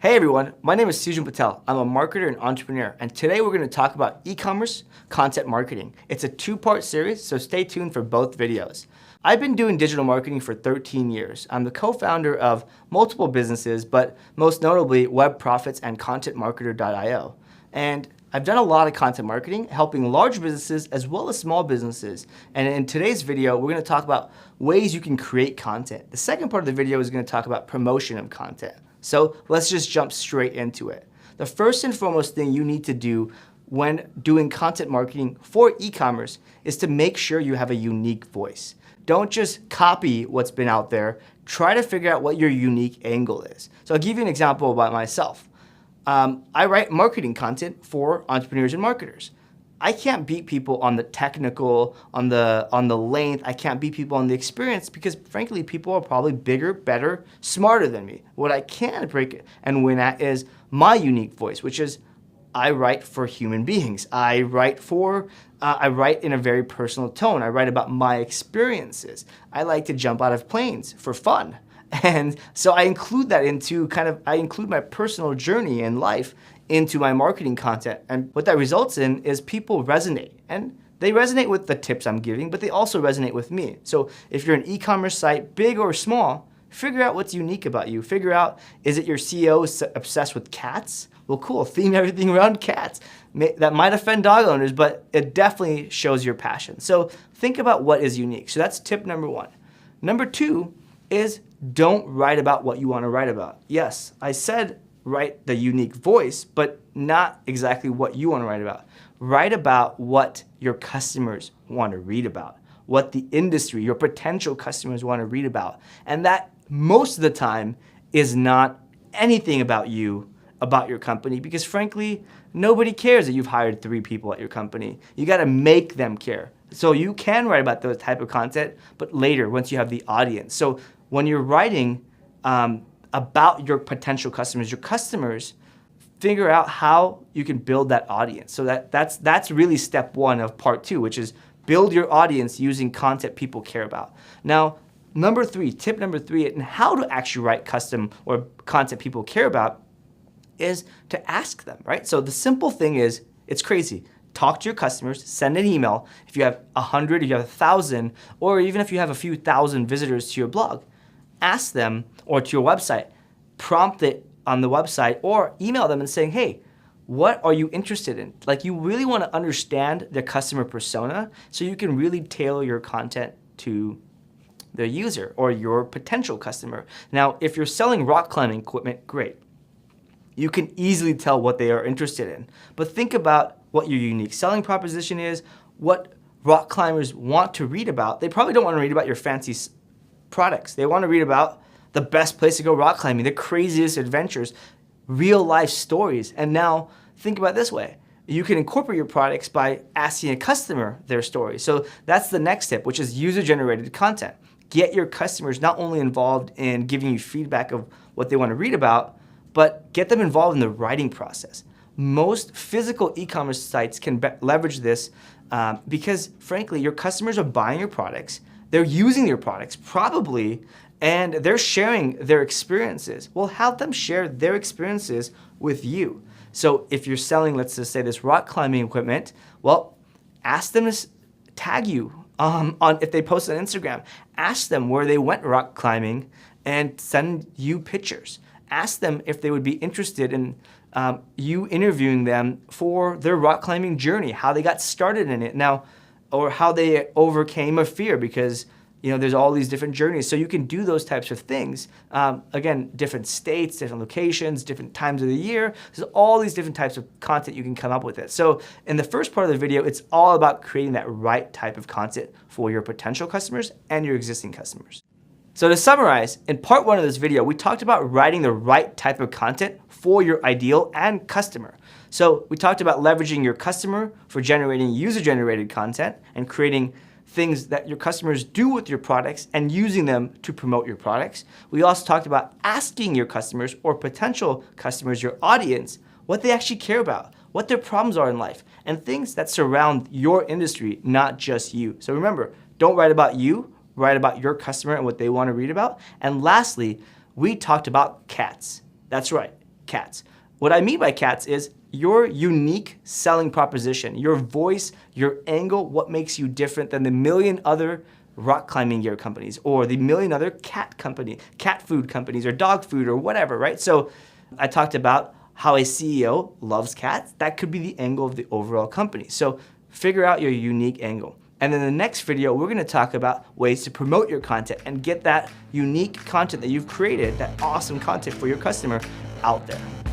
Hey everyone, my name is Sujan Patel. I'm a marketer and entrepreneur, and today we're going to talk about e-commerce content marketing. It's a two-part series, so stay tuned for both videos. I've been doing digital marketing for 13 years. I'm the co-founder of multiple businesses, but most notably Web Profits and ContentMarketer.io. And I've done a lot of content marketing, helping large businesses as well as small businesses. And in today's video, we're going to talk about ways you can create content. The second part of the video is going to talk about promotion of content. So let's just jump straight into it. The first and foremost thing you need to do when doing content marketing for e-commerce is to make sure you have a unique voice. Don't just copy what's been out there. Try to figure out what your unique angle is. So I'll give you an example about myself. I write marketing content for entrepreneurs and marketers. I can't beat people on the technical, on the length. I can't beat people on the experience because frankly, people are probably bigger, better, smarter than me. What I can break and win at is my unique voice, which is I write for human beings. I write in a very personal tone. I write about my experiences. I like to jump out of planes for fun. And so I include that into I include my personal journey in life into my marketing content. And what that results in is people resonate. And they resonate with the tips I'm giving, but they also resonate with me. So if you're an e-commerce site, big or small, figure out what's unique about you. Figure out, is it your CEO obsessed with cats? Well, cool, theme everything around cats. That might offend dog owners, but it definitely shows your passion. So think about what is unique. So that's tip number one. Number two is don't write about what you want to write about. Yes, I said write the unique voice, but not exactly what you want to write about. Write about what your customers want to read about, what the industry, your potential customers want to read about. And that most of the time is not anything about you, about your company, because frankly, nobody cares that you've hired 3 people at your company. You got to make them care. So you can write about those type of content, but later, once you have the audience. So when you're writing about your potential customers, figure out how you can build that audience. So that's really step one of part 2, which is build your audience using content people care about. Now, tip number 3, and how to actually write custom or content people care about is to ask them, right? So the simple thing is, it's crazy. Talk to your customers, send an email. If you have 100, if you have 1,000, or even if you have a few thousand visitors to your blog, ask them, or to your website, prompt it on the website, or email them and saying, hey, what are you interested in? Like, you really want to understand the customer persona so you can really tailor your content to the user or your potential customer. Now, if you're selling rock climbing equipment, great. You can easily tell what they are interested in. But think about what your unique selling proposition is, what rock climbers want to read about. They probably don't want to read about your fancy products. They want to read about the best place to go rock climbing, the craziest adventures, real life stories. And now think about it this way. You can incorporate your products by asking a customer their story. So that's the next tip, which is user-generated content. Get your customers not only involved in giving you feedback of what they want to read about, but get them involved in the writing process. Most physical e-commerce sites can leverage this because, frankly, your customers are buying your products, they're using your products probably, and they're sharing their experiences. Well, have them share their experiences with you. So if you're selling, let's just say, this rock climbing equipment, well, ask them to tag you if they post on Instagram. Ask them where they went rock climbing and send you pictures. Ask them if they would be interested in you interviewing them for their rock climbing journey, how they got started in it now, or how they overcame a fear, because there's all these different journeys. So you can do those types of things. Again, different states, different locations, different times of the year. There's all these different types of content you can come up with it. So in the first part of the video, it's all about creating that right type of content for your potential customers and your existing customers. So to summarize, in part 1 of this video, we talked about writing the right type of content for your ideal and customer. So we talked about leveraging your customer for generating user-generated content and creating things that your customers do with your products and using them to promote your products. We also talked about asking your customers or potential customers, your audience, what they actually care about, what their problems are in life, and things that surround your industry, not just you. So remember, don't write about you, write about your customer and what they want to read about. And lastly, we talked about cats. That's right. cats. What I mean by cats is your unique selling proposition, your voice, your angle, what makes you different than the million other rock climbing gear companies or the million other cat food companies or dog food or whatever, right? So I talked about how a CEO loves cats. That could be the angle of the overall company. So figure out your unique angle. And in the next video, we're gonna talk about ways to promote your content and get that unique content that you've created, that awesome content for your customer out there.